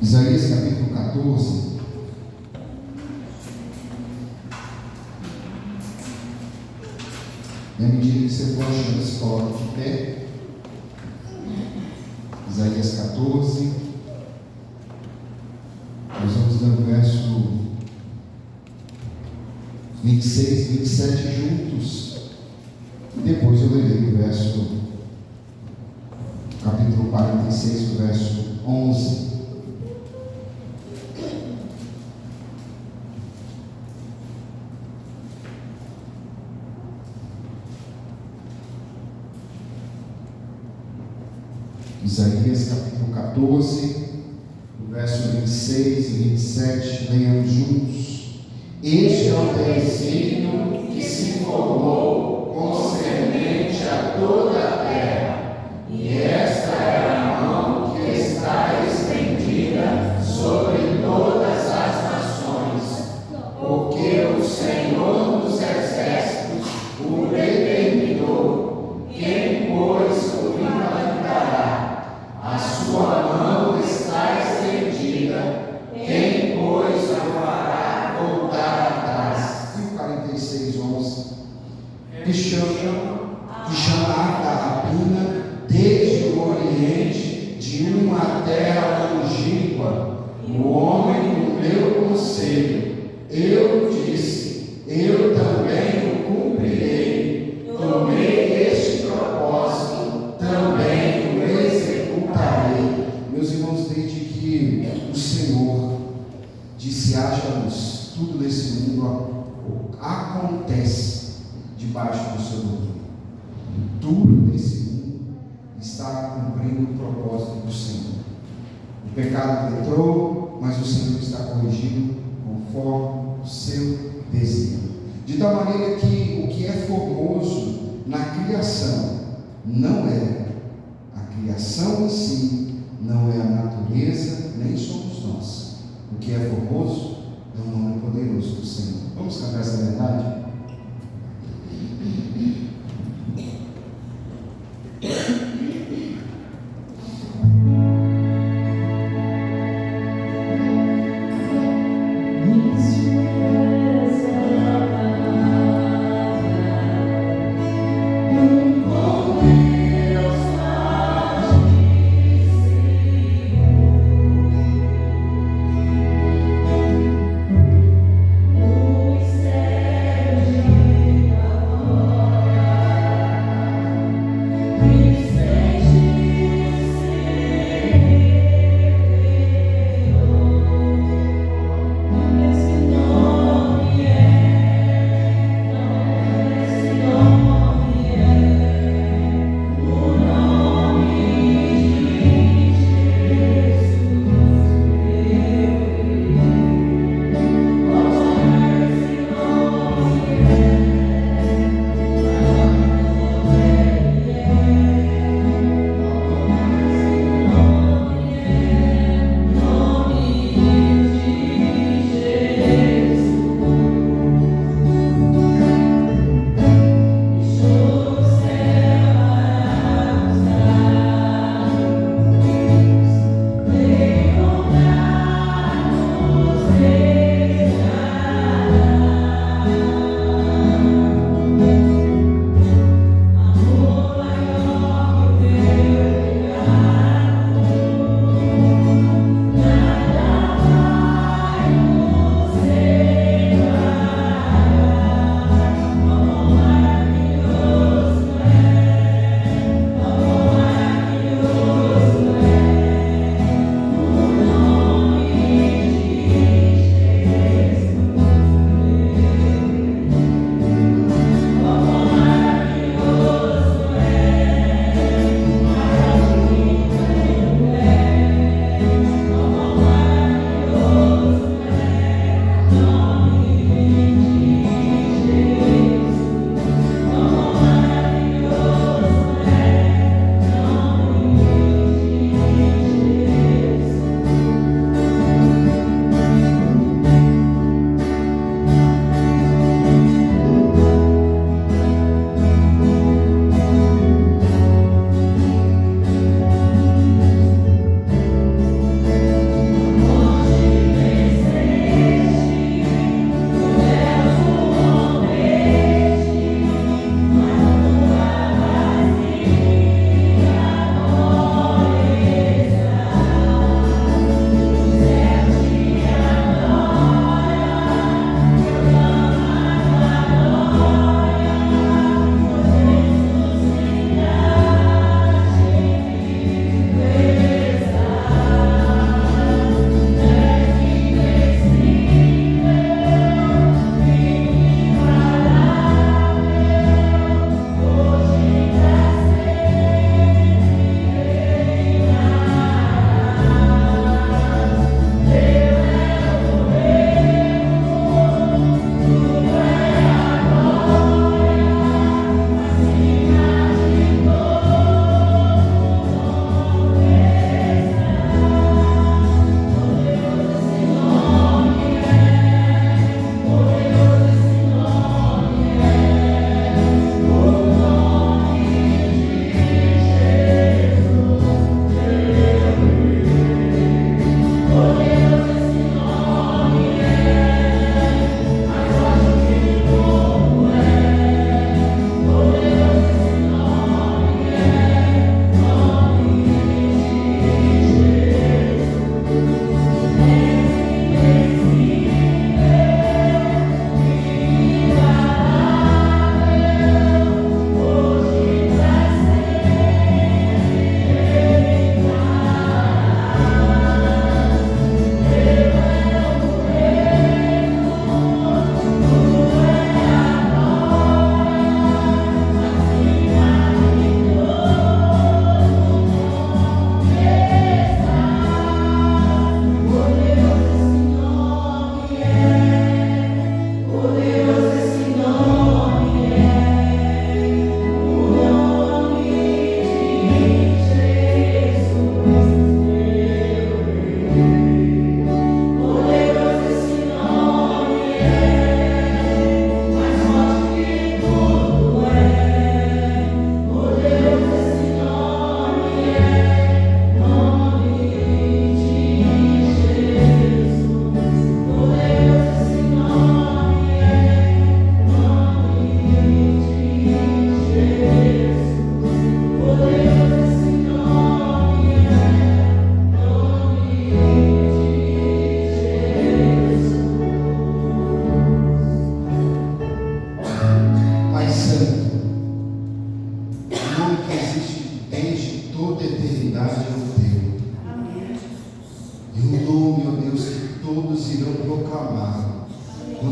Isaías capítulo 14. E à medida que você for achando, se coloca de pé. Isaías 14. Nós vamos ler o verso 26, 27 juntos. E depois eu lerei o verso, capítulo 46, o verso 11. Isaías capítulo 14, o verso 26 e 27, leiamos juntos. Este é o desígnio que se formou concernente a toda a terra, e esta é a mão que está estendida sobre todas as nações, porque o Senhor dos exércitos o determinou, quem, pois, o levantará? A sua mão está estendida, quem, pois, o fará voltar atrás? E o 46, 11. Que chamar da rapina desde o oriente, de uma terra longínqua, o homem do meu conselho. Eu disse, eu também o cumprirei. Tomei este propósito, também o executarei. Meus irmãos, desde que o Senhor disse haja luz, tudo nesse mundo acontece debaixo do seu domínio. Tudo nesse mundo está cumprindo o propósito do Senhor. O pecado entrou, mas o Senhor está corrigindo conforme o seu desígnio. De tal maneira que o que é formoso na criação não é a criação em si, não é a natureza, nem somos nós. O que é formoso é o nome poderoso do Senhor. Vamos cantar essa verdade?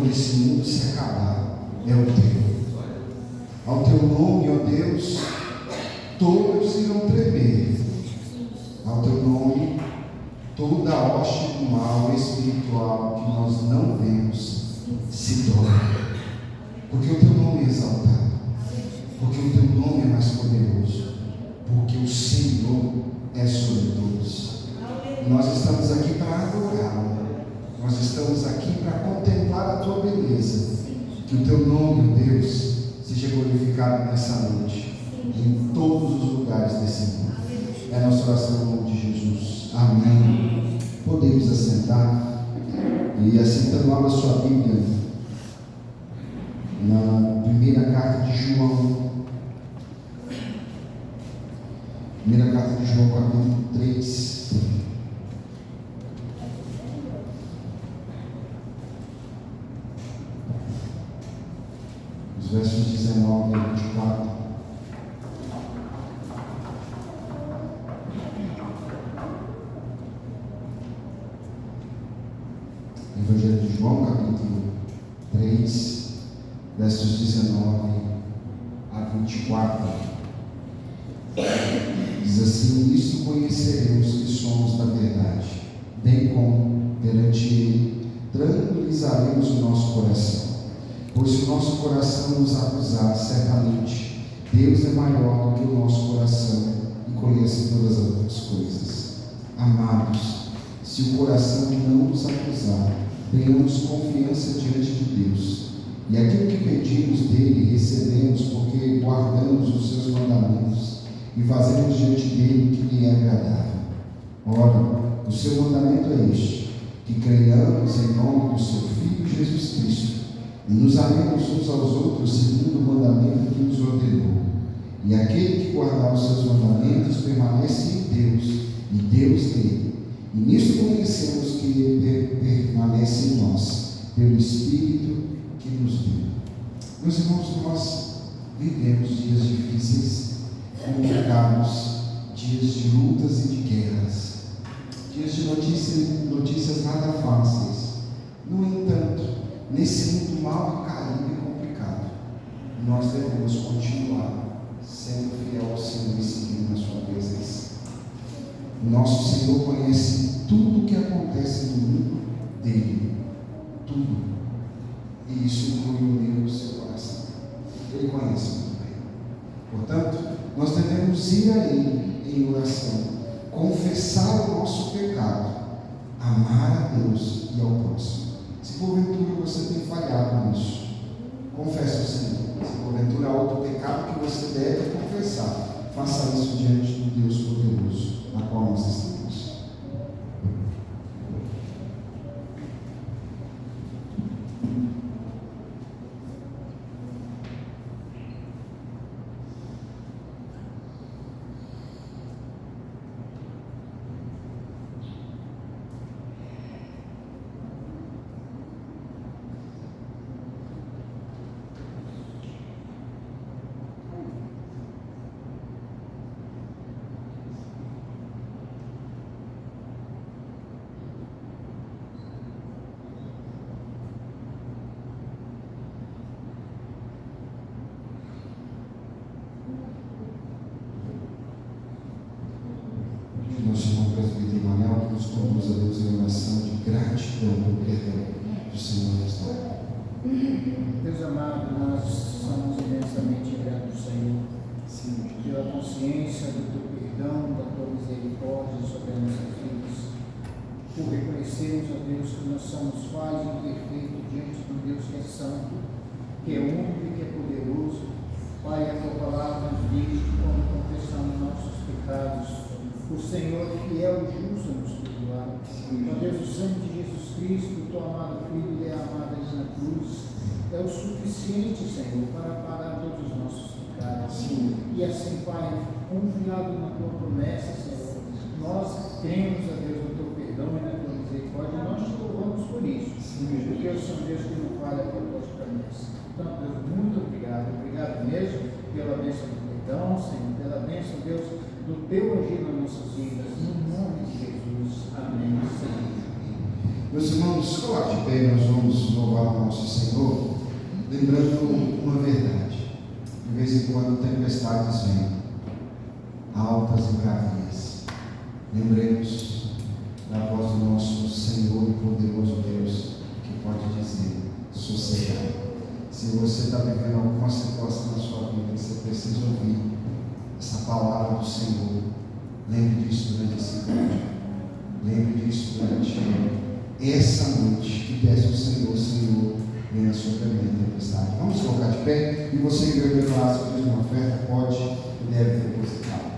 quando esse mundo se acabar, é o teu. Ao teu nome, ó Deus, todos irão tremer. Ao teu nome, toda a hoste do mal espiritual que nós não vemos se dobra. Porque o teu nome é exaltado. Porque o teu nome é mais poderoso. Porque o Senhor é sobre todos. Nós estamos aqui para adorá-lo. Nós estamos aqui para contemplar a tua beleza. Que o teu nome, Deus, seja glorificado nessa noite, em todos os lugares desse mundo. É a nossa oração no nome de Jesus. Amém. Podemos assentar. E assentando, abra sua Bíblia na primeira carta de João. Primeira carta de João, capítulo 3. Os versos 19 a 24. Evangelho de João, capítulo 3, versos 19 a 24. Diz assim: nisto conheceremos que somos da verdade, bem como perante Ele tranquilizaremos o nosso coração. Pois se o nosso coração nos acusar, certamente Deus é maior do que o nosso coração e conhece todas as outras coisas. Amados, se o coração não nos acusar, tenhamos confiança diante de Deus. E aquilo que pedimos dele, recebemos, porque guardamos os seus mandamentos e fazemos diante dele o que lhe é agradável. Ora, o seu mandamento é este: que creiamos em nome do seu Filho Jesus Cristo e nos amemos uns aos outros segundo o mandamento que nos ordenou. E aquele que guardar os seus mandamentos permanece em Deus, e Deus nele. E nisto conhecemos que ele permanece em nós, pelo Espírito que nos deu. Meus irmãos, nós vivemos dias difíceis, complicados, dias de lutas e de guerras, dias de notícias nada fáceis. No entanto, nesse mundo mal e caído e complicado, nós devemos continuar sendo fiel ao Senhor e seguindo a sua presença. Nosso Senhor conhece tudo o que acontece no mundo dele, tudo, e isso inclui o meu e o seu coração. Ele conhece muito bem. Portanto, nós devemos ir a Ele em oração, confessar o nosso pecado, amar a Deus e ao próximo. Se porventura você tem falhado nisso, confesse ao Senhor. Se porventura há outro pecado que você deve confessar, faça isso diante do Deus poderoso, na qual nós estamos. Nosso irmão presbítero Manuel, que nos conduz a Deus em oração de gratidão pelo perdão do Senhor nesta hora. Deus amado, nós somos imensamente gratos, Senhor, pela consciência do teu perdão, da tua misericórdia sobre as nossas vidas, por reconhecermos, ó Deus, que nós somos falhos e imperfeitos diante de um Deus que é santo, que é único e que é poderoso. Pai, a tua palavra nos diz que quando confessamos nossos pecados, o Senhor fiel e justo nos perdoar. Ó Deus, o sangue de Jesus Cristo, o teu amado Filho derramado na cruz, é o suficiente, Senhor, para pagar todos os nossos pecados. E assim, Pai, confiado na tua promessa, Senhor, nós cremos, ó Deus, no teu perdão e na tua misericórdia, e nós te louvamos por isso, porque eu sou Deus que não falha com a tua promessa. Então, Deus, muito obrigado. Obrigado mesmo pela bênção do perdão, Senhor, pela bênção, Deus, do teu agir nas nossas vidas, no nome de Jesus. Amém. Meus irmãos, coloque de pé, nós vamos louvar o nosso Senhor, lembrando uma verdade. De vez em quando tempestades vêm, altas e bravias. Lembremos da voz do nosso Senhor e poderoso Deus, que pode dizer: sossegai. Se você está vivendo alguma situação na sua vida que você precisa ouvir essa palavra do Senhor, lembre disso durante esse culto. Lembre disso durante essa noite, que peça ao Senhor: Senhor, venha sobre a minha tempestade. Vamos colocar de pé, e você que veio declarar se fez uma oferta, pode e deve depositar.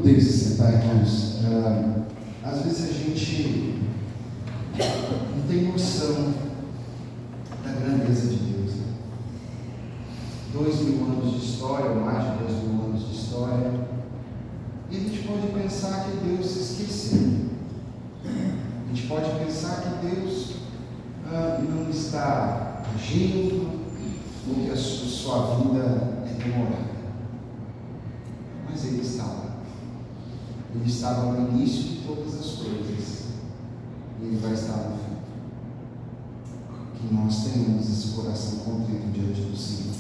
Podem se sentar, irmãos. Às vezes a gente não tem noção da grandeza de Deus. 2000 anos de história, ou mais de 2000 anos de história, e a gente pode pensar que Deus se esqueceu. A gente pode pensar que Deus não está agindo, ou que a sua vida é demorada. Mas Ele está lá. Ele estava no início de todas as coisas. E Ele vai estar no fim. Que nós tenhamos esse coração contrito diante do Senhor.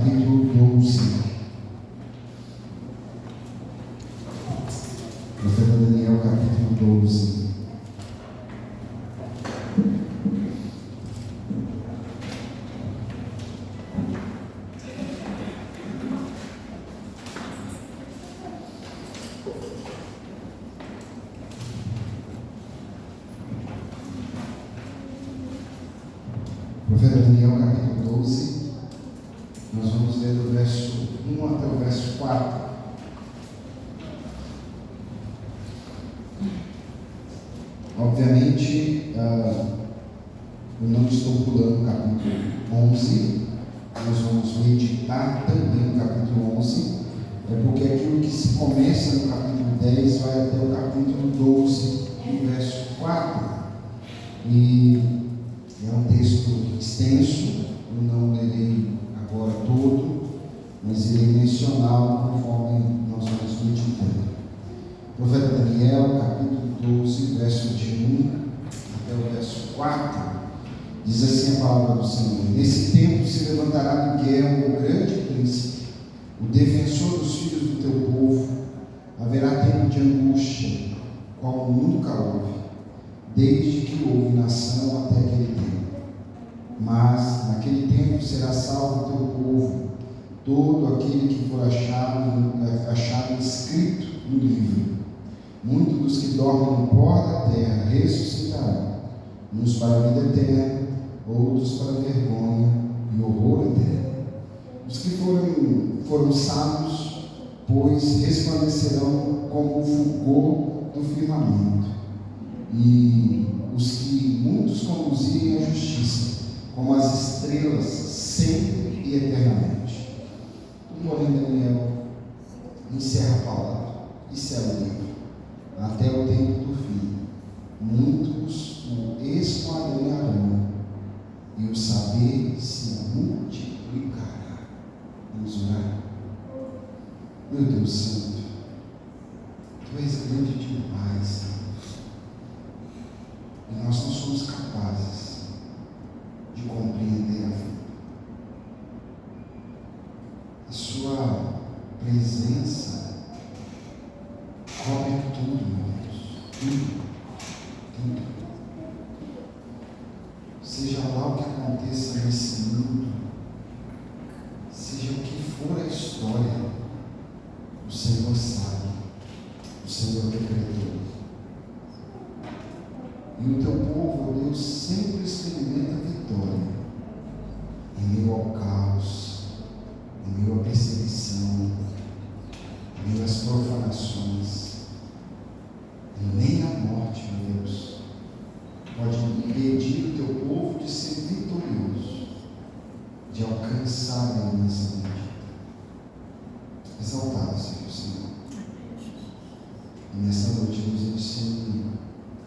capítulo 12. Profeta Daniel, capítulo 12. Profeta Daniel, capítulo 12, nós vamos ler do verso 1 até o verso 4. Obviamente, eu não estou pulando o capítulo 11, nós vamos meditar também no capítulo 11, porque aquilo que se começa no capítulo 10 vai até o capítulo 12, no verso 4. E é um texto extenso, eu não lerei agora todo, mas irei mencioná-lo conforme nós vamos meditando. Profeta Daniel, capítulo 12, verso de 1 até o verso 4, diz assim a palavra do Senhor: Nesse tempo se levantará Miguel, o grande príncipe, o defensor dos filhos do teu povo. Haverá tempo de angústia, qual nunca houve, desde que houve nação até aquele tempo. Mas naquele tempo será salvo o teu povo, todo aquele que for achado escrito no livro. Muitos dos que dormem no pó da terra ressuscitarão, uns para a vida eterna, outros para a vergonha e horror eterno. Os que foram sábios, pois resplandecerão como o fulgor do firmamento, e os que muitos conduzirem à justiça, como as estrelas, sempre e eternamente. Porém, Daniel encerra a palavra e sela o livro, até o tempo do fim. Muitos o esquadrinharão, e o saber se multiplicará. Vamos orar. Meu Deus Santo, Tu és grande demais, Senhor, e nós não somos capazes de compreender a vida. A Sua presença cobre tudo, meu Deus, tudo. Seja lá o que aconteça nesse mundo, seja o que for a história, o Senhor sabe, o Senhor decretou. E o teu povo, ó Deus, sempre experimenta vitória em meio ao caos, em meio à perseguição, em meio às profanações. E nem a morte, meu Deus, pode impedir o teu povo de ser vitorioso, de alcançar a aliança bendita. Exaltado seja o Senhor. E nessa noite nos ensine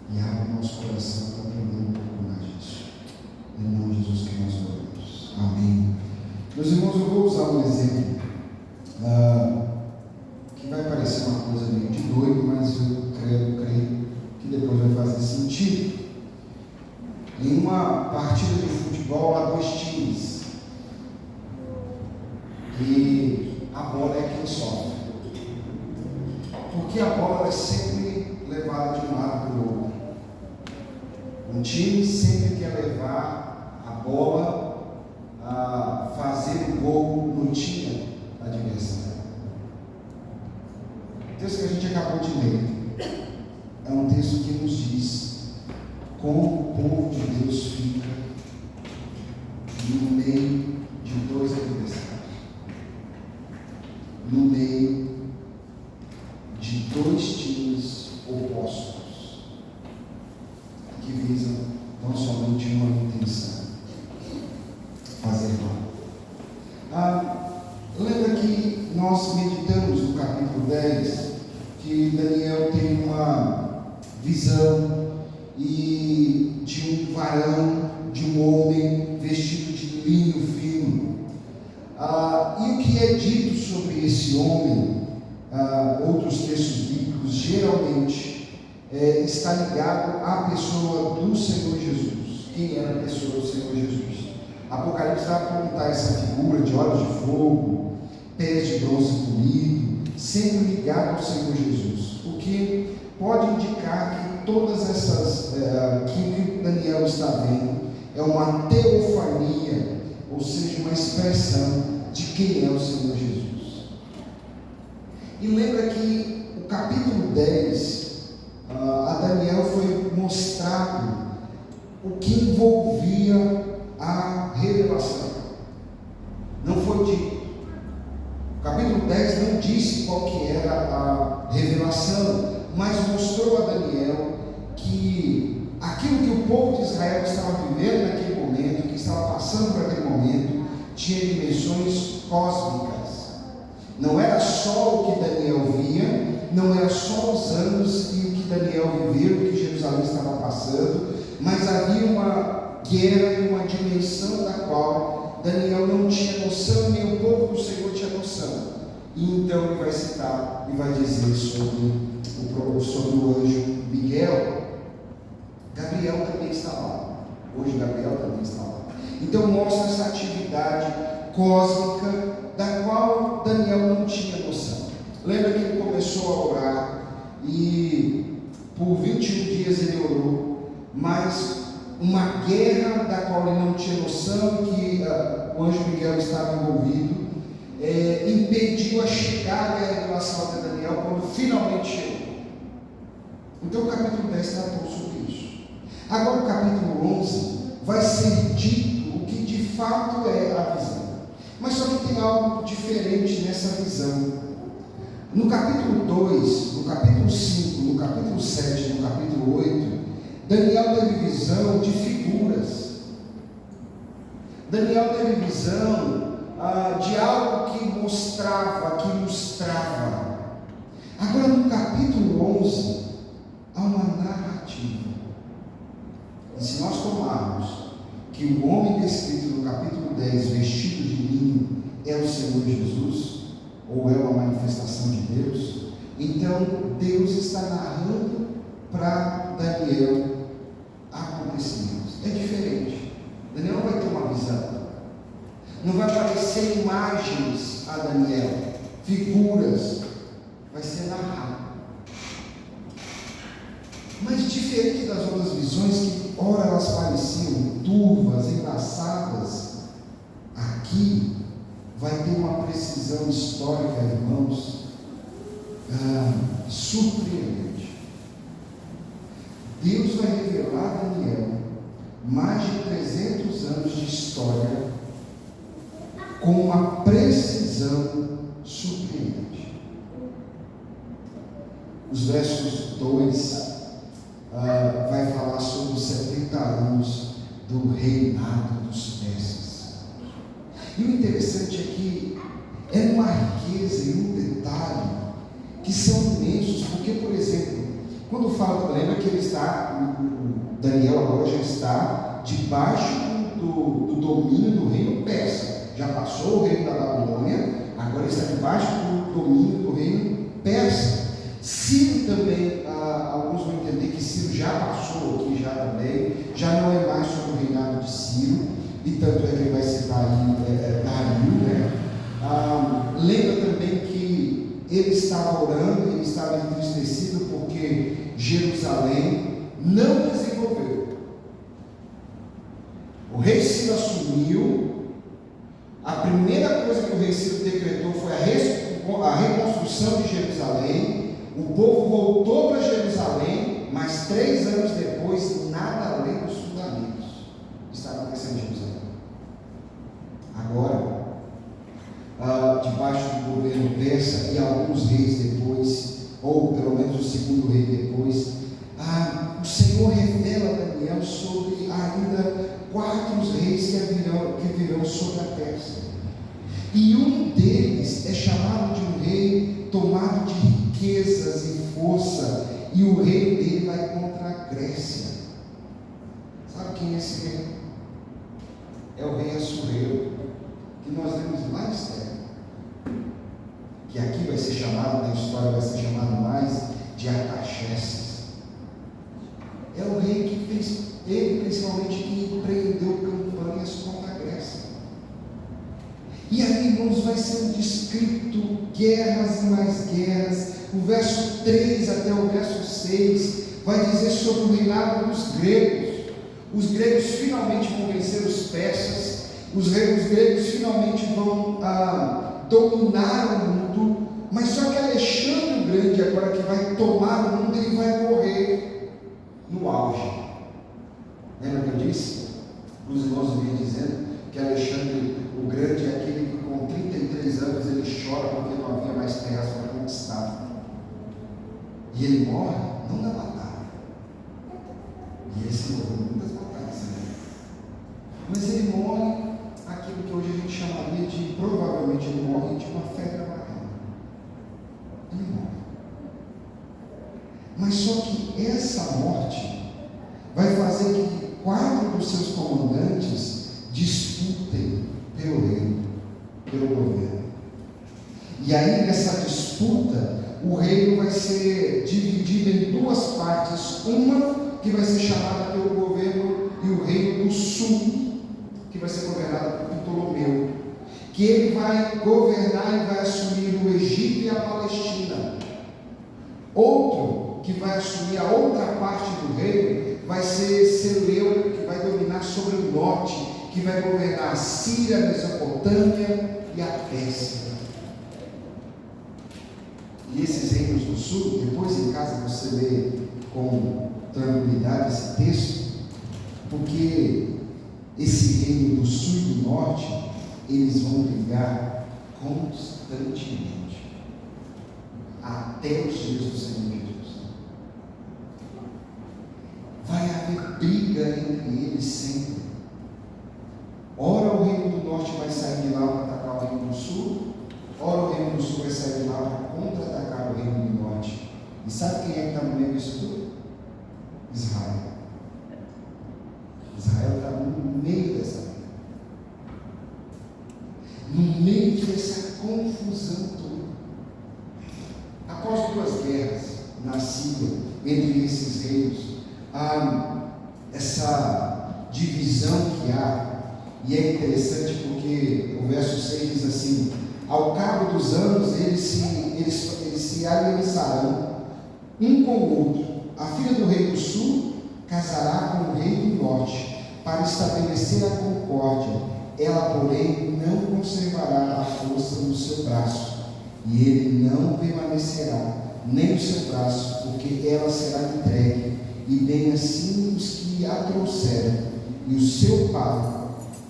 e abre nosso coração para aprender um pouco mais disso. Em nome de Jesus que nós oramos. Amém. Meus irmãos, eu vou usar um exemplo que vai parecer uma coisa meio de doido, mas eu creio que depois vai fazer sentido. Em uma partida de futebol há dois times e a bola é quem sofre, porque a bola é sempre levada de um lado para o outro. Um time sempre quer levar a bola a fazer o gol no time adversário. O texto que a gente acabou de ler é um texto que nos diz como o povo de Deus fica no meio de dois adversários, no meio de dois times opostos, que visam não somente uma intenção: fazer mal. Lembra que nós meditamos no capítulo 10 que Daniel tem uma visão e de um varão, de um homem vestido de linho fino. E o que é dito sobre esse homem, outros textos bíblicos, geralmente está ligado à pessoa do Senhor Jesus. Quem era a pessoa do Senhor Jesus? A Apocalipse vai apontar essa figura de olhos de fogo, pés de bronze polido, sempre ligado ao Senhor Jesus, o que pode indicar que todas essas, que Daniel está vendo, é uma teofania, ou seja, uma expressão de quem é o Senhor Jesus. E lembra que o capítulo 10, a Daniel foi mostrado o que envolvia a revelação. Não foi dito. O capítulo 10 não disse qual que era a revelação, mas mostrou a Daniel que aquilo que o povo de Israel estava vivendo naquele momento, que estava passando por aquele momento, tinha dimensões cósmicas. Não era só o que Daniel via, não era só os anos e o que Daniel viveu, o que Jerusalém estava passando, mas havia uma guerra e uma dimensão da qual Daniel não tinha noção, nem o povo do Senhor tinha noção. E então ele vai citar e vai dizer sobre o anjo Miguel. Gabriel também está lá. Hoje Gabriel também está lá. Então mostra essa atividade cósmica da qual Daniel não tinha noção. Lembra que ele começou a orar e por 21 dias ele orou, mas uma guerra da qual ele não tinha noção, que o anjo Miguel estava envolvido, impediu a chegada e a revelação até Daniel quando finalmente chegou. Então o capítulo 10 tratou sobre isso. Agora o capítulo 11 vai ser dito o que de fato é a visão. Mas só que tem algo diferente nessa visão. No capítulo 2, no capítulo 5, no capítulo 7, no capítulo 8, Daniel teve visão de figuras. Daniel teve visão de algo que mostrava, que ilustrava. Agora no capítulo 11, há uma narrativa. E se nós tomarmos que o homem descrito no capítulo 10, vestido de linho, é o Senhor Jesus, ou é uma manifestação de Deus, então Deus está narrando para Daniel acontecimentos. É diferente. Daniel não vai ter uma visão, não vai aparecer imagens a Daniel, figuras, vai ser narrado. Mas diferente das outras visões, que ora elas pareciam turvas, engraçadas, aqui vai ter uma precisão histórica, irmãos, surpreendente. Deus vai revelar a Daniel mais de 300 anos de história com uma precisão surpreendente. Os versos 2 vai falar sobre os 70 anos do reinado dos persas. E o interessante é que é uma riqueza e um detalhe que são imensos, porque, por exemplo, quando fala, lembra que ele está, Daniel agora já está debaixo do domínio do reino persa. Já passou o reino da Babilônia, agora está debaixo do domínio do reino persa. Ciro também, alguns vão entender que Ciro já passou aqui, já também, já não é mais sobre o reinado de Ciro, e tanto é que ele vai citar aí Dario, né? Lembra também que ele estava orando, ele estava entristecido porque Jerusalém não desenvolveu. O rei Ciro assumiu, a primeira coisa que o rei Ciro decretou foi a reconstrução de Jerusalém. O povo voltou para Jerusalém, mas 3 anos depois, nada além dos fundamentos está acontecendo em Jerusalém. Agora, debaixo do governo persa e alguns reis depois, ou pelo menos o segundo rei depois, o Senhor revela a Daniel sobre ainda 4 reis que virão sobre a Pérsia. E um deles é chamado de um rei tomado de riquezas e força, e o reino dele vai contra a Grécia. Sabe quem é esse rei? É o rei Assuero, que nós lemos lá em Esther, que aqui vai ser chamado, na história vai ser chamado mais de Artaxerxes. É o rei que fez, ele principalmente, que empreendeu campanhas contra a Grécia. irmãos, vai sendo descrito guerras e mais guerras. O verso 3 até o verso 6 vai dizer sobre o reinado dos gregos. Os gregos finalmente vão vencer os persas. Os gregos finalmente vão dominar o mundo. Mas só que Alexandre o Grande, agora que vai tomar o mundo, ele vai morrer no auge. Lembra que eu disse? Os irmãos vinham dizendo que Alexandre o Grande é aquele que com 33 anos ele chora porque não havia mais terras para conquistar. E ele morre, não na batalha. E ele se envolveu em muitas batalhas, né? Mas ele morre aquilo que hoje a gente chamaria de, provavelmente ele morre de uma febre amarela. Ele morre. Mas só que essa morte vai fazer que 4 dos seus comandantes disputem pelo reino, pelo governo. E aí nessa disputa, o reino vai ser dividido em 2 partes. Uma que vai ser chamada pelo governo e o reino do sul, que vai ser governado por Ptolomeu, que ele vai governar e vai assumir o Egito e a Palestina. Outro que vai assumir a outra parte do reino vai ser Seleuco, que vai dominar sobre o norte, que vai governar a Síria, a Mesopotâmia e a Pérsia. E esses reinos do sul, depois em casa você lê com tranquilidade esse texto, porque esse reino do sul e do norte, eles vão brigar constantemente, até os dias do Senhor Jesus. Vai haver briga entre eles sempre. Ora o reino do norte vai sair de lá para atacar o reino do sul, ora o reino do sul vai sair de lá para contra-atacar o reino do norte. E sabe quem é que está no meio disso tudo? Israel. Israel está no meio dessa briga, no meio dessa confusão toda. Após 2 guerras na Síria entre esses reinos, há essa divisão que há. E é interessante porque o verso 6 diz assim: ao cabo dos anos eles se aliançarão um com o outro. A filha do rei do sul casará com o rei do norte, para estabelecer a concórdia. Ela, porém, não conservará a força no seu braço, e ele não permanecerá nem no seu braço, porque ela será entregue, e bem assim os que a trouxeram, e o seu pai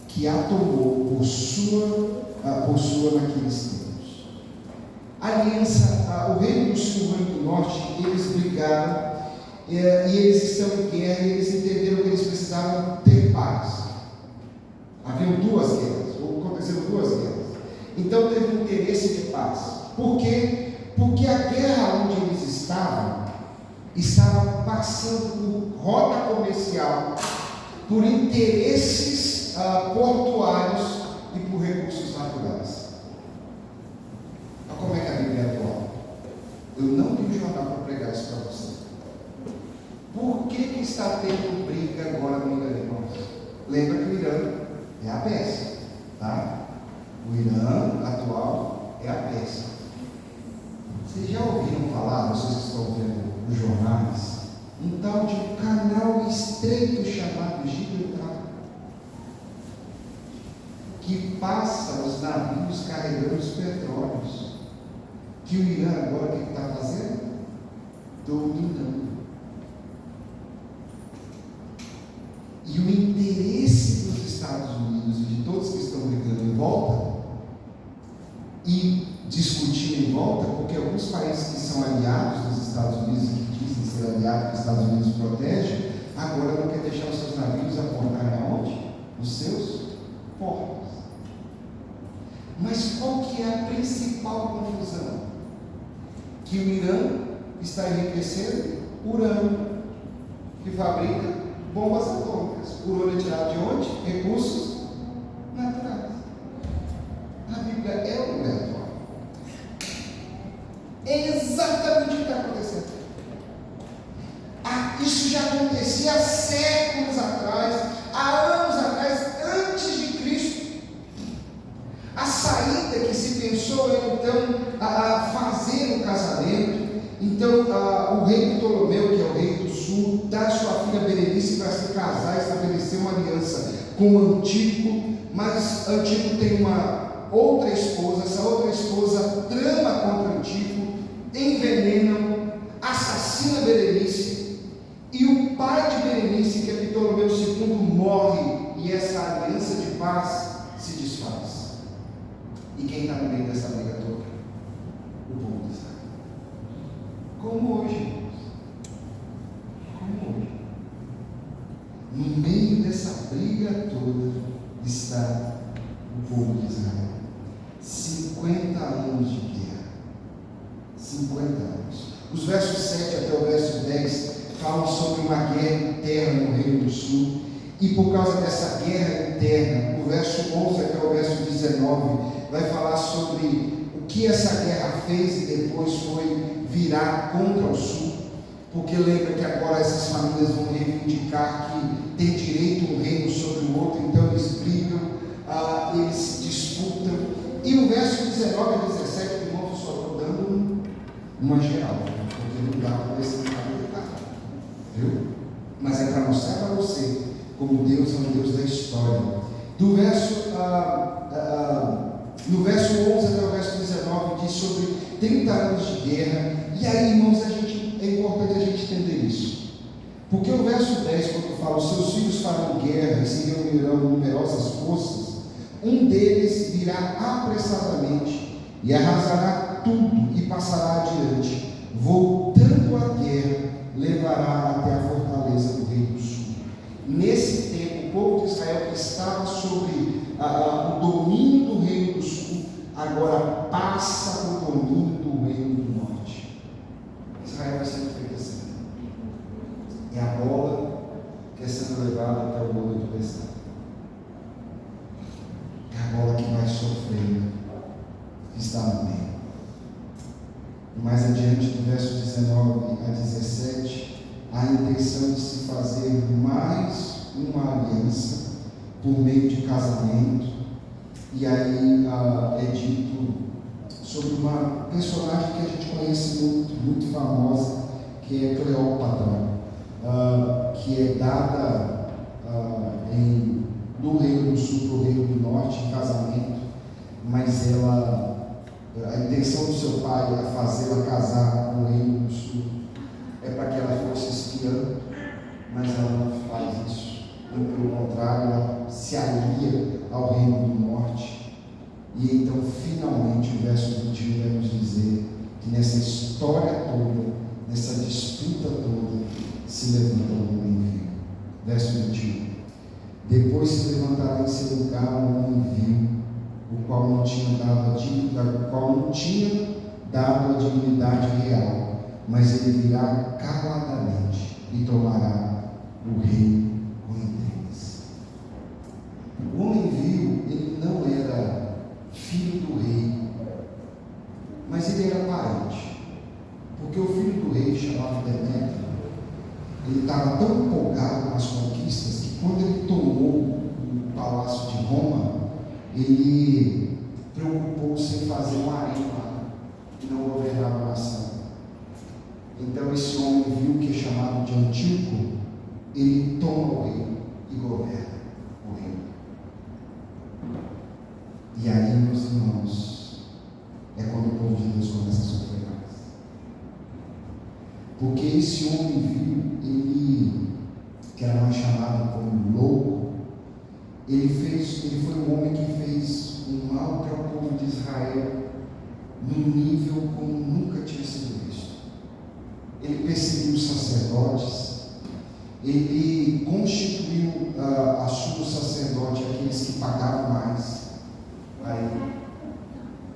que a tomou por sua naqueles tempos. A aliança, o reino do sul e o reino do norte, eles brigaram, e eles estão em guerra, e eles entenderam que eles precisavam ter paz. Haviam 2 guerras, ou aconteceram 2 guerras. Então teve um interesse de paz. Por quê? Porque a guerra onde eles estava passando por rota comercial, por interesses portuários e por recursos naturais. Mas como é que a Bíblia é atual? Eu não li o jornal para pregar isso para você. Por que está tendo briga agora no Irã, irmãos? Lembra que o Irã é a Pérsia, tá? O Irã atual é a Pérsia. Vocês já ouviram falar, vocês que estão vendo os jornais, um tal de um canal estreito chamado Gibraltar, que passa os navios carregando os petróleos, que o Irã agora o que está fazendo? Dominando. E o interesse dos Estados Unidos e de todos que estão brigando em volta e discutindo em volta, porque alguns países que são aliados dos Estados Unidos e que dizem ser aliados dos Estados Unidos protegem, agora não quer deixar os seus navios aportarem aonde? Nos seus portos. Mas qual que é a principal confusão? Que o Irã está enriquecendo urânio, que fabrica bombas atômicas. O urânio é tirado de onde? Recursos naturais. A Bíblia é o lugar atual. É exatamente o que está acontecendo. Isso já acontecia há séculos atrás, há anos atrás, antes de Cristo. A saída que começou então a fazer o casamento. Então o rei Ptolomeu, que é o rei do sul, dá sua filha Berenice para se casar, estabelecer uma aliança com Antíoco, mas Antíoco tem uma outra esposa. Essa outra esposa trama contra Antíoco, envenena, assassina Berenice, e o pai de Berenice, que é Ptolomeu II, morre, e essa aliança de paz se desfaz. E quem está no meio dessa briga toda? O povo de Israel. Como hoje, irmãos. Como hoje. No meio dessa briga toda está o povo de Israel. 50 anos de guerra. 50 anos. Os versos 7 até o verso 10 falam sobre uma guerra interna no Reino do Sul. E por causa dessa guerra interna, o verso 11 até o verso 19 vai falar sobre o que essa guerra fez e depois foi virar contra o Sul. Porque lembra que agora essas famílias vão reivindicar que tem direito um reino sobre o outro, então eles brigam, eles se disputam. E o verso 19 a 17, de novo, só estou dando uma geral, porque não dá para ver se está detalhado, viu? Mas é para mostrar para você como Deus é um Deus da história. No verso 11 até o verso 19 diz sobre 30 anos de guerra. E aí, irmãos, é importante a gente entender isso, porque o verso 10, quando fala: os seus filhos farão guerra e se reunirão numerosas forças, um deles virá apressadamente e arrasará tudo e passará adiante, voltando à guerra, levará até a fortaleza do rei do sul. Nesse tempo, o povo de Israel, que estava sobre o domínio do reino do sul, agora passa para o domínio do reino do norte. Israel vai sendo feita assim. É a bola que é sendo levada até o gol do adversário. É a bola que vai sofrendo, que está no meio. E mais adiante, do verso 19 a 17, a intenção de se fazer mais uma aliança por meio de casamento. E aí é dito sobre uma personagem que a gente conhece muito famosa, que é Cleópatra, que é dada do Reino do Sul para o Reino do Norte em casamento, mas a intenção do seu pai a fazê-la casar com o Reino do Sul é para que ela fosse espiã, mas ela não faz isso. Pelo contrário, ela se alia ao Reino do Norte. E então, finalmente, o verso 21 vai nos dizer que nessa história toda, nessa disputa toda, se levanta um homem vil. Verso 21. Depois se levantará em seu lugar um homem vil, o qual não tinha dado a dignidade real, mas ele virá caladamente e tomará o reino com interesse. O homem vil, ele não era filho do rei, mas ele era parente, porque o filho do rei, chamado Demétrio, ele estava tão empolgado nas conquistas que quando ele tomou o palácio de Roma, ele preocupou-se em fazer um harém lá, que não governava a nação. Então esse homem viu que é chamado de Antíoco, ele toma o reino e governa o reino. E aí, meus irmãos, é quando o povo de Deus começa a sofrer mais. Porque esse homem vil, ele, que era mais chamado como louco, ele foi um homem que fez um mal para o povo de Israel num nível como nunca tinha sido visto. Ele perseguiu os sacerdotes, ele constituiu a sumo sacerdote aqueles que pagavam mais a ele.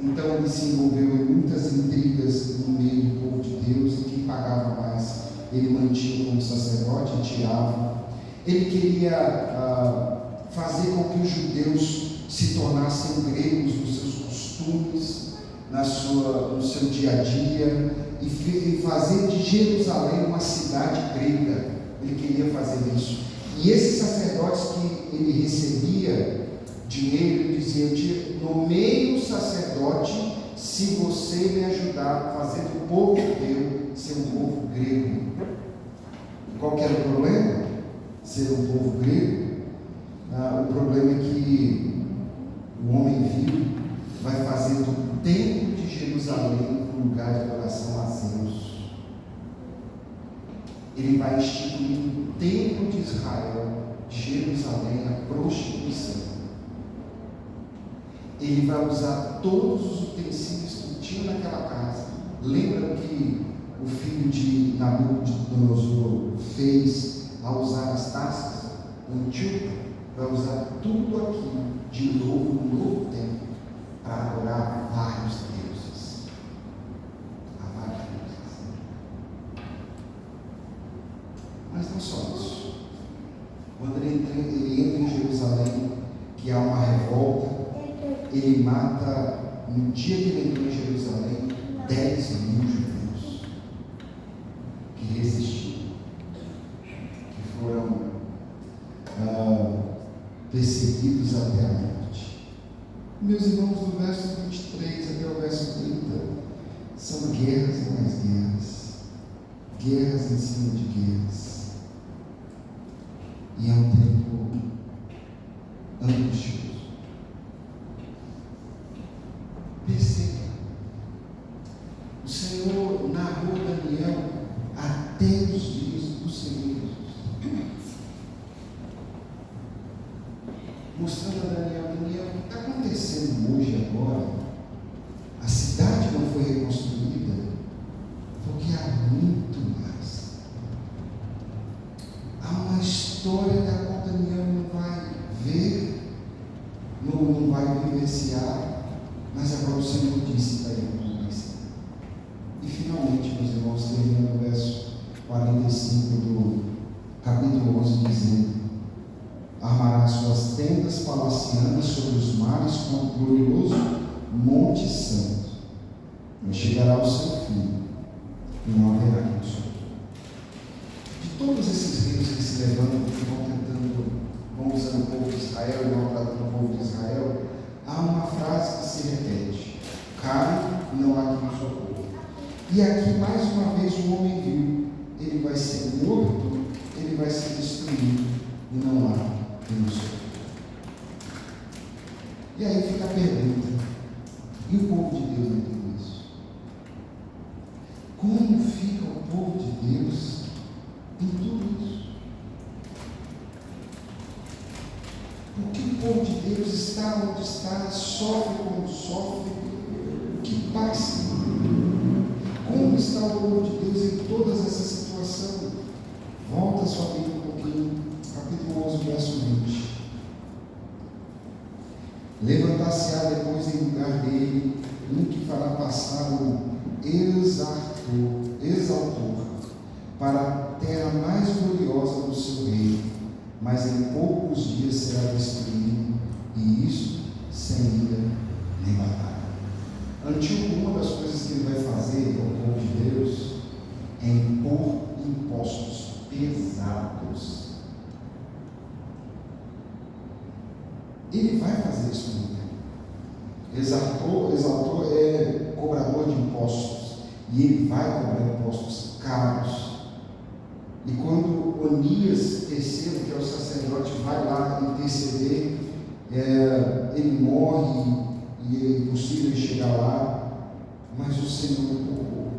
Então ele se envolveu em muitas intrigas no meio do povo de Deus, e quem pagava mais ele mantinha como sacerdote e tirava. Ele queria fazer com que os judeus se tornassem gregos nos seus costumes, no seu dia a dia, e fazer de Jerusalém uma cidade grega. Ele queria fazer isso. E esses sacerdotes que ele recebia dinheiro, ele dizia: eu nomeio o sacerdote se você me ajudar a fazer o povo judeu ser um povo grego. Qual que era o problema? Ser um povo grego. O problema é que o homem vil vai fazer do templo de Jerusalém um lugar de adoração a Zeus. Ele vai instituir no templo de Israel, de Jerusalém, a prostituição. Ele vai usar todos os utensílios que tinha naquela casa. Lembra que o filho de Nabucodonosor fez ao usar as taças? O Antíoco vai usar tudo aquilo de novo no novo templo para adorar vários deuses. Há vários deuses. Mas não só isso. Quando ele entra em Jerusalém, que há uma revolta, ele mata, no dia que ele entrou em Jerusalém, 10 mil judeus que resistiram, que foram perseguidos até a morte. Meus irmãos, do verso 23 até o verso 30, são guerras e mais guerras, guerras em cima de guerras, e é um tempo angustioso. Perceba, o Senhor narrou Daniel até os dias do Senhor Jesus, mostrando a Daniel, o que está acontecendo hoje agora. A cidade não foi reconstruída porque há muito mais. Há uma história da qual Daniel não vai ver, não vai vivenciar. Mas agora o Senhor disse para ele como vai ser. E finalmente, meus irmãos, termina no verso 45 do capítulo 11, dizendo: armará suas tendas palacianas sobre os mares com o glorioso Monte Santo. Mas chegará o seu fim, e não haverá consuelo. De todos esses reis que se levantam, que vão usando o povo de Israel e maltratando o povo de Israel, há uma frase que se repete: cai e não há quem socorra. E aqui mais uma vez o homem vil, ele vai ser morto, ele vai ser destruído e não há quem socorra. E aí fica a pergunta: e o povo de Deus em tudo isso? Como fica o povo de Deus em tudo isso? Porque o povo de Deus está onde está, sofre como sofre, o que passa? Como está o povo de Deus em todas essas situações? Volta a sua Bíblia um pouquinho, capítulo 11, verso 20. Levantar-se-á depois em lugar dele um que fará passar o exaltor para a terra mais gloriosa do seu reino, mas em poucos dias será destruído, e isso sem ira nem batalha. Antíoco, uma das coisas que ele vai fazer com o povo de Deus é impor impostos pesados. Ele vai fazer isso no tempo. Exaltor é cobrador de impostos, e ele vai cobrar impostos caros. E quando Onias III, que é o sacerdote, vai lá interceder, ele morre e é impossível chegar lá, mas o Senhor poupou,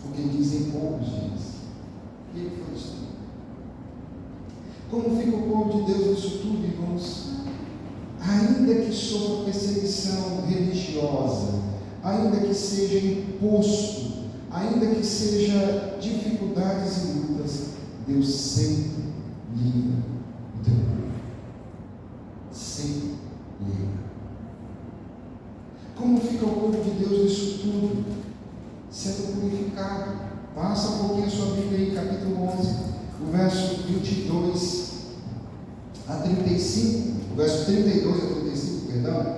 porque dizem poucos dias, e ele foi destruído. Como fica o povo de Deus nisso tudo, irmãos? Ainda que sofra perseguição religiosa, ainda que seja imposto, ainda que seja dificuldades e lutas, Deus sempre livra o teu povo. Sempre livra. Como fica o povo de Deus nisso tudo? Sendo purificado. Passa um pouquinho a sua Bíblia aí, capítulo 11, o verso 22 a 35, o verso 32 a 35, perdão.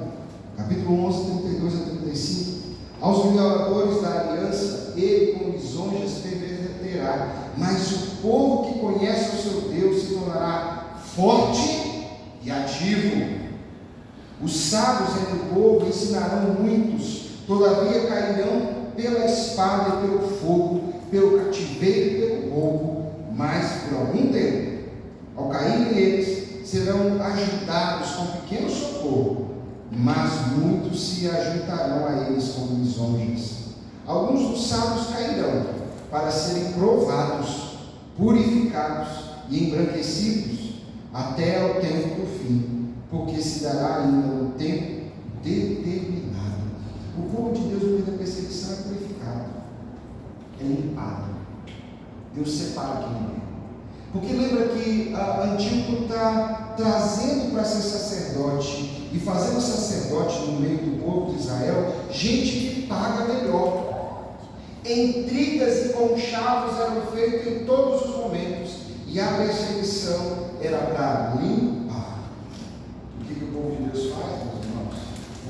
Capítulo 11, 32 a 35. Aos violadores da aliança, ele com lisonjas perverterá, mas o povo que conhece o seu Deus se tornará forte e ativo. Os sábios entre o povo ensinarão muitos, todavia cairão pela espada e pelo fogo, pelo cativeiro e pelo roubo, mas por algum tempo, ao caírem eles, serão ajudados com pequeno socorro, mas muitos se ajuntarão a eles como lisonjas. Alguns dos sábios cairão para serem provados, purificados e embranquecidos até ao tempo do fim, porque se dará ainda um tempo determinado. O povo de Deus no meio da perseguição é purificado, é limpado. Deus separa quem é. Porque lembra que Antíoco está trazendo para ser sacerdote e fazendo sacerdote no meio do povo de Israel gente que paga melhor. Intrigas e conchavos eram feitos em todos os momentos, e a perseguição era para limpar. O que o povo de Deus faz, meus irmãos?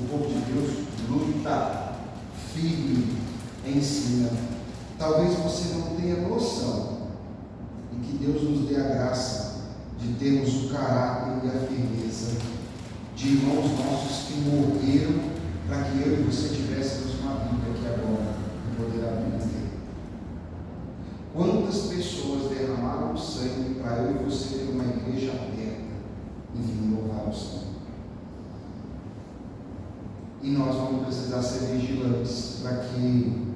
O povo de Deus luta, firme, ensina. Talvez você não tenha noção, e que Deus nos dê a graça de termos o caráter e a firmeza de irmãos nossos que morreram para que eu e você tivéssemos uma Bíblia aqui agora e poder abrir. Quantas pessoas derramaram o sangue para eu e você ter uma igreja aberta e vir louvar o Senhor? E nós vamos precisar ser vigilantes para que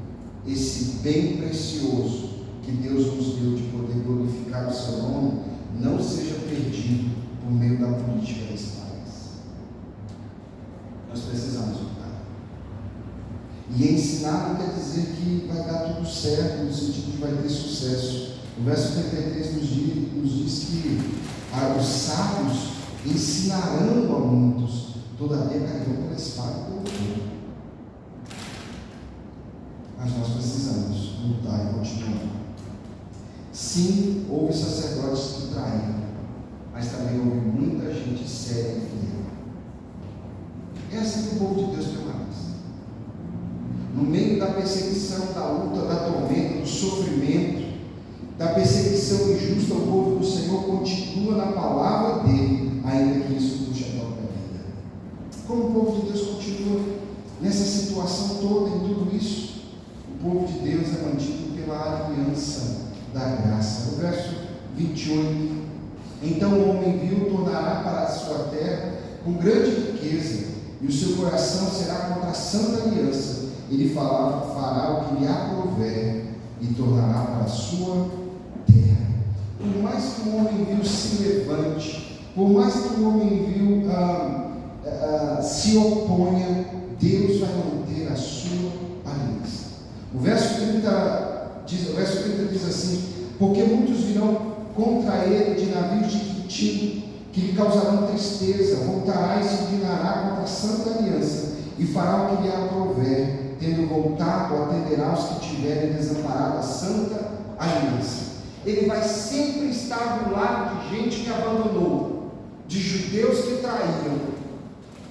esse bem precioso que Deus nos deu de poder glorificar o seu nome não seja perdido por meio da política desse país. Nós precisamos lutar. E ensinar não quer dizer que vai dar tudo certo, no sentido de vai ter sucesso. O verso 33 nos diz que os sábios ensinarão a muitos, todavia cairão pela espada e pelo fogo. Mas nós precisamos lutar e continuar. Sim, houve sacerdotes que traíram, mas também houve muita gente séria e fiel. É assim que o povo de Deus permanece. No meio da perseguição, da luta, da tormenta, do sofrimento, da perseguição injusta, o povo do Senhor continua na palavra dele, ainda que isso puxe a própria vida. Como o povo de Deus continua nessa situação toda, em tudo isso? O povo de Deus é mantido pela aliança da graça. O verso 28: então o homem vil tornará para a sua terra com grande riqueza, e o seu coração será contra a santa aliança. Ele fará o que lhe aprouver e tornará para a sua terra. Por mais que o homem vil se levante, por mais que o homem vil se oponha, Deus vai manter a sua aliança. O verso 30 diz assim: porque muitos virão contra ele de navios de Quitim, que lhe causarão tristeza, voltará e se inclinará contra a santa aliança, e fará o que lhe aprouver. Tendo voltado, atenderá os que tiverem desamparado a santa aliança. Ele vai sempre estar do lado de gente que abandonou, de judeus que traíram,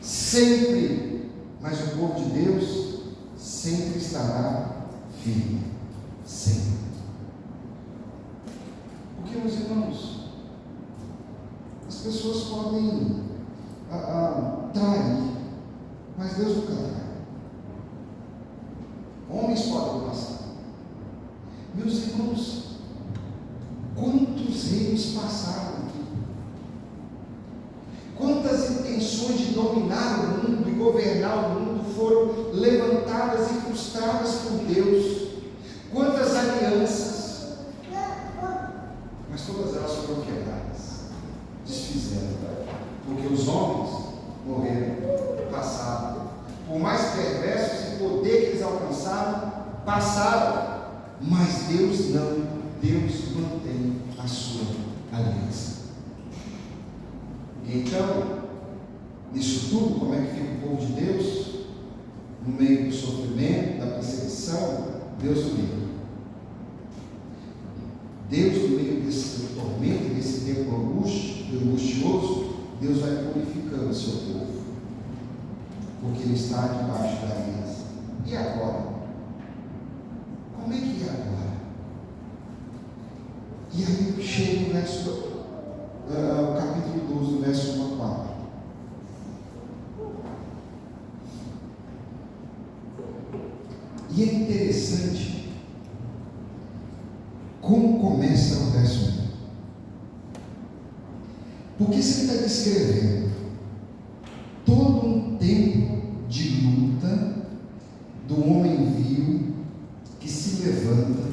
sempre. Mas o povo de Deus sempre estará firme, sempre. Porque, meus irmãos, as pessoas podem trair, mas Deus nunca trai. Homens podem passar. Meus irmãos, quantos reis passaram aqui? Quantas intenções de dominar o mundo e governar o mundo foram levantadas e frustradas por Deus? Quantas alianças? Mas todas elas foram quebradas, desfizeram, porque os homens morreram, passaram. Por mais perversos e poder que eles alcançaram, passaram. Mas Deus não. Deus mantém a sua aliança. E então, nisso tudo, como é que fica o povo de Deus? No meio do sofrimento, da perseguição, Deus o livra. Deus, no meio desse tormento, desse tempo angustioso, Deus vai purificando o seu povo. Porque ele está debaixo da aliança. E agora? Como é que é agora? E aí chega o verso, capítulo 12, verso 1 a 4. E é interessante como começa o verso 1. Porque você está descrevendo todo um tempo de luta do homem vil que se levanta,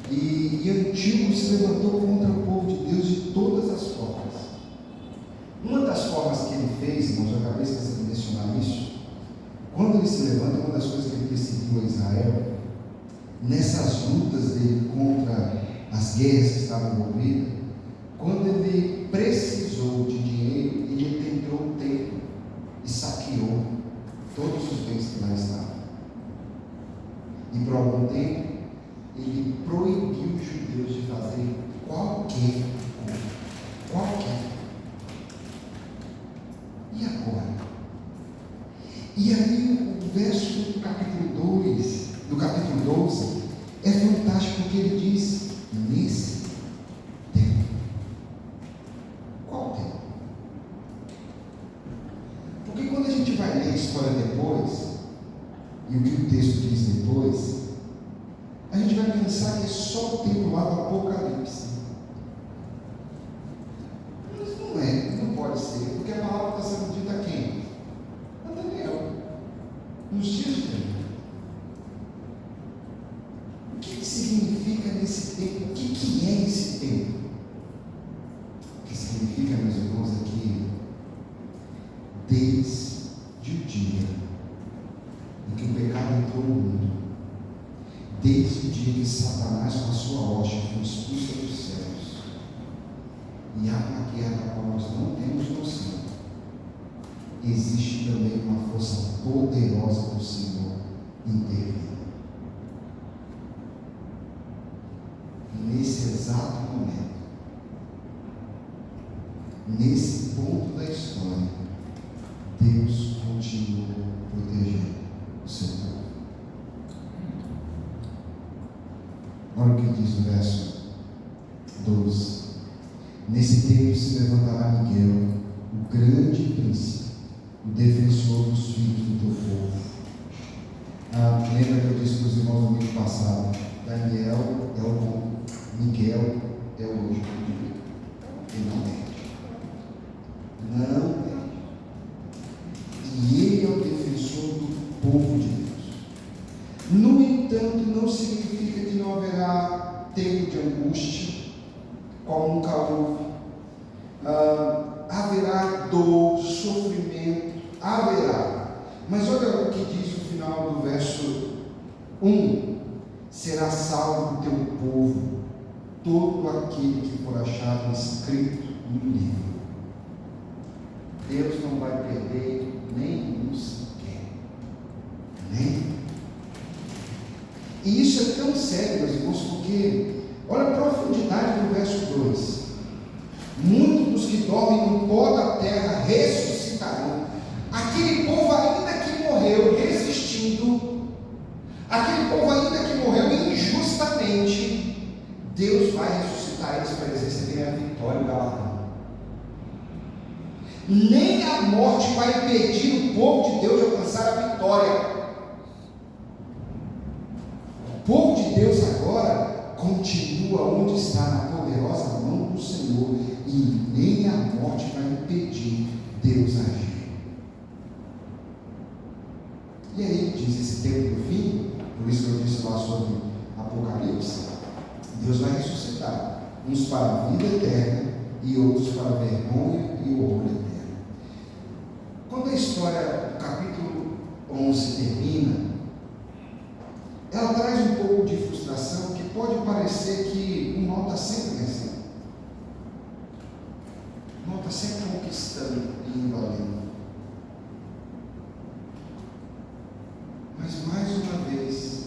e Antíoco se levantou contra o povo de Deus de todas as formas. Uma das formas que ele fez, irmãos, eu acabei esquecendo de mencionar isso, quando ele se levanta, uma das coisas que ele perseguiu a Israel, nessas lutas dele contra as guerras que estavam envolvidas, quando ele precisou de dinheiro, ele entrou o templo e saqueou todos os bens que lá estavam. E por algum tempo, ele proibiu os judeus de fazer qualquer coisa. Qualquer. E agora? E aí o verso do capítulo 2, do capítulo 12, é fantástico, porque ele diz, nesse tempo. Qual tempo? Porque quando a gente vai ler a história depois, e o que o texto diz depois, a gente vai pensar que é só o tempo lá do Apocalipse. Mas não é, não pode ser, porque a palavra está sendo dita a quem? A Daniel, nos dias de Daniel. O que significa nesse tempo? O que é esse tempo? O que significa, meus irmãos, é que desde o dia em que o pecado entrou no mundo, desde o dia que Satanás com a sua hoste foi expulso dos céus, e há uma guerra da qual nós não temos noção, existe também uma força poderosa do Senhor intervindo. Nesse exato momento, nesse ponto da história, Deus continua protegendo o seu povo. Olha o que diz o verso 12. Nesse tempo se levantará Miguel, o grande príncipe, o defensor dos filhos do teu povo. Lembra que eu disse para os irmãos no domingo passado, Daniel é o bom, Miguel é o hoje. Ele não mente. Não mente. E ele é o defensor do povo de Deus. No entanto, não significa que não haverá tempo de angústia, como nunca houve. Haverá dor, sofrimento, haverá. Mas olha o que diz o final do verso 1: será salvo o teu povo, todo aquele que for achado escrito no livro. Deus não vai perder nenhum sequer. Nem. E isso é tão sério, meus irmãos, porque olha a profundidade do verso 2. Muitos dos que dormem no pó da terra ressuscitarão. Aquele povo ainda que morreu resistindo, aquele povo ainda que morreu injustamente, Deus vai ressuscitar eles para eles receberem a vitória e o galardão. Nem a morte vai impedir o povo de Deus de alcançar a vitória. O povo de Deus agora continua onde está, na poderosa mão do Senhor, e nem a morte vai impedir Deus agir. E aí diz esse tempo do fim, por isso que eu disse lá sobre Apocalipse, Deus vai ressuscitar uns para a vida eterna e outros para a vergonha e o horror eterno. Quando a história do capítulo 11 termina, ela traz um pouco de frustração, que pode parecer que o mal está sempre vencendo. O mal está sempre conquistando e indo além. Mas mais uma vez,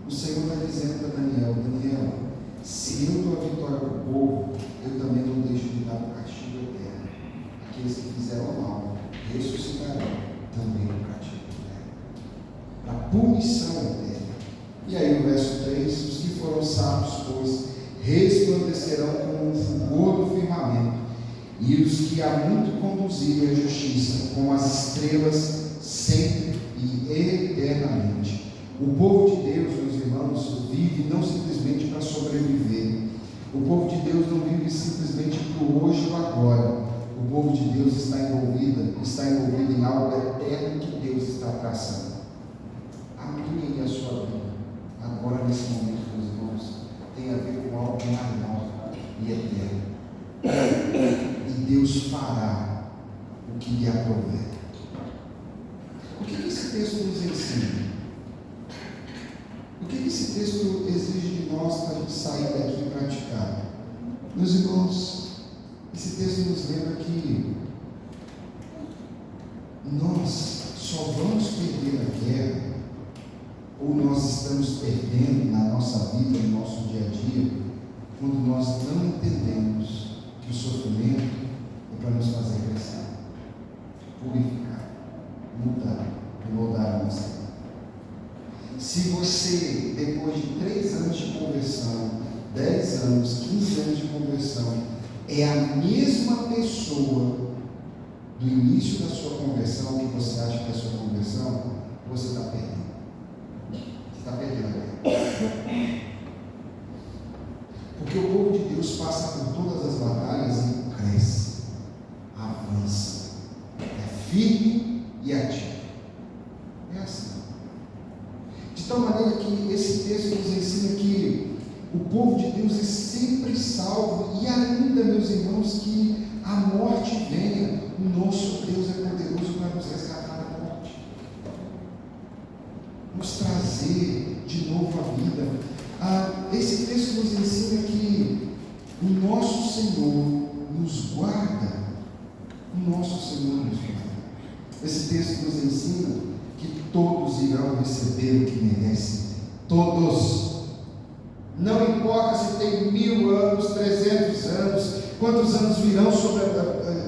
o Senhor está dizendo para Daniel: Daniel, se eu dou a vitória para o povo, eu também não deixo de dar o castigo eterno. Aqueles que fizeram mal ressuscitarão também no castigo eterno, para punição eterna. E aí o verso 3: os que foram salvos, pois, resplandecerão como um fulgor do firmamento, e os que há muito conduziram a justiça, como as estrelas, sempre e eternamente. O povo de Deus, meus irmãos, vive não simplesmente para sobreviver. O povo de Deus não vive simplesmente para o hoje ou agora. O povo de Deus está envolvido em algo eterno que Deus está traçando. A minha e a sua vida, agora nesse momento, meus irmãos, tem a ver com algo maior e eterno. E Deus fará o que lhe aprouver. O que esse texto nos ensina? O que esse texto exige de nós para a gente sair daqui e praticar? Meus irmãos, esse texto nos lembra que nós só vamos perder a guerra, ou nós estamos perdendo na nossa vida, no nosso dia a dia, quando nós não entendemos que o sofrimento é para nos fazer crescer, purificar, mudar e moldar a nossa vida. Se você, depois de 3 anos de conversão, 10 anos, 15 anos de conversão, é a mesma pessoa do início da sua conversão, que você acha que é a sua conversão, você está perdendo. Você está perdendo a guerra. Porque o povo de Deus passa por todas as batalhas e cresce, avança, é firme e ativo. É assim. De tal maneira que esse texto nos ensina que o povo de Deus é sempre salvo, e ainda, meus irmãos, que a morte venha, o nosso Deus é poderoso para nos resgatar da morte, nos trazer de novo a vida. Esse texto nos ensina que o nosso Senhor nos guarda, o nosso Senhor nos guarda. Esse texto nos ensina que todos irão receber o que merecem, todos. Não importa se tem 1000 anos, 300 anos, quantos anos virão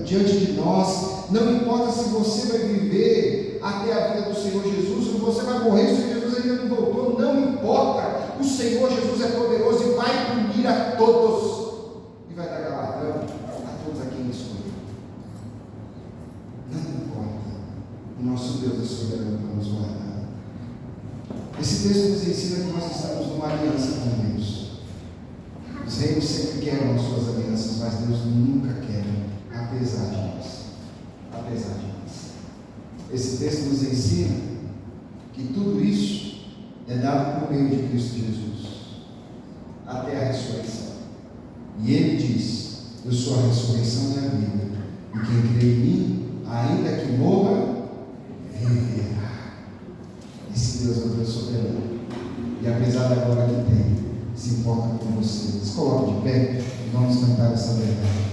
diante de nós, não importa se você vai viver até a vida do Senhor Jesus, ou você vai morrer se Jesus ainda não voltou, não importa, o Senhor Jesus é poderoso e vai punir a todos, e vai dar galardão a todos a quem Ele escolheu. Não importa, o nosso Deus é soberano para nos guardar. Esse texto nos ensina que nós estamos numa aliança com Deus. Os reinos sempre quebram suas alianças, mas Deus nunca quebra, apesar de nós. Apesar de nós. Esse texto nos ensina que tudo isso é dado por meio de Cristo Jesus, até a ressurreição. E Ele diz: eu sou a ressurreição e a vida, e quem crê em mim, ainda que morra, viverá. Esse Deus é o Deus soberano, e apesar da glória que tem, se importa com você. Se coloque de pé e vamos cantar essa verdade.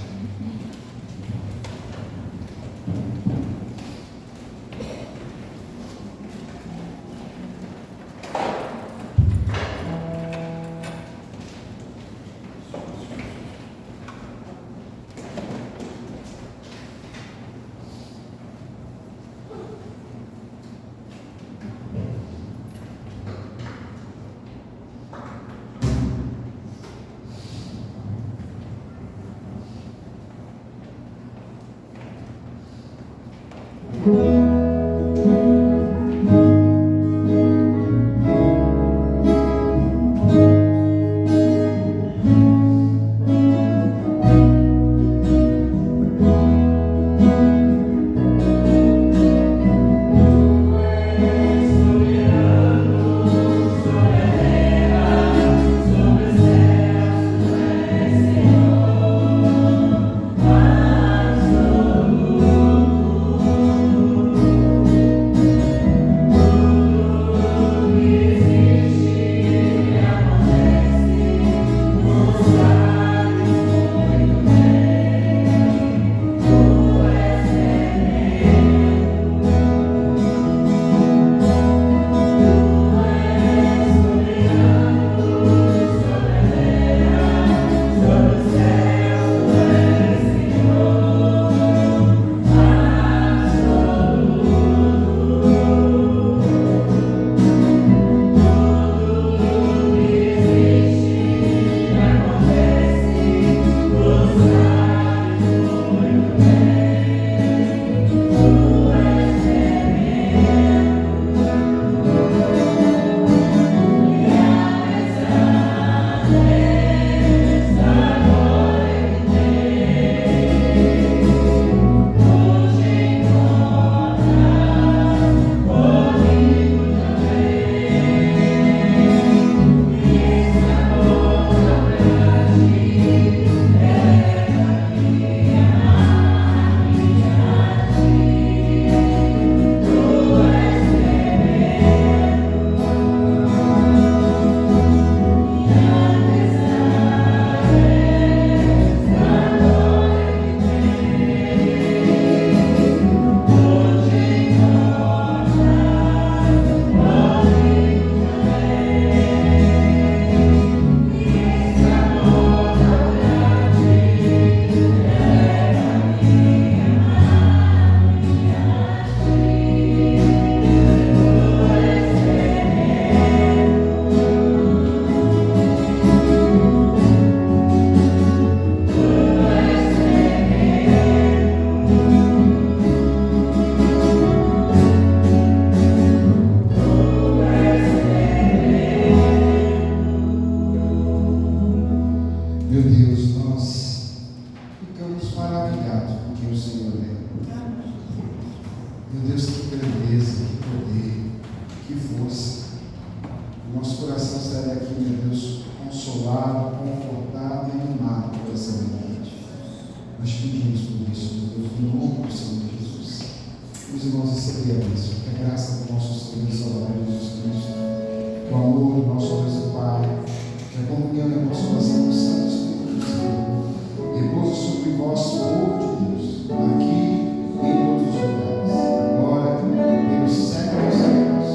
Nós pedimos por isso, meu Deus, no nome do Senhor Jesus. Os irmãos receberam isso, que a graça do nosso Senhor e Salvador Jesus Cristo, que o amor do nosso Deus e Pai, que a comunhão e a consolação do Santo Espírito do Senhor repousa sobre vós, povo de Deus, aqui e em todos os lugares, agora e pelos séculos dos séculos.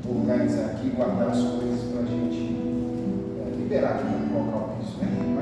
Organizar aqui, guardar as coisas para a gente liberar aqui, colocar o piso, né?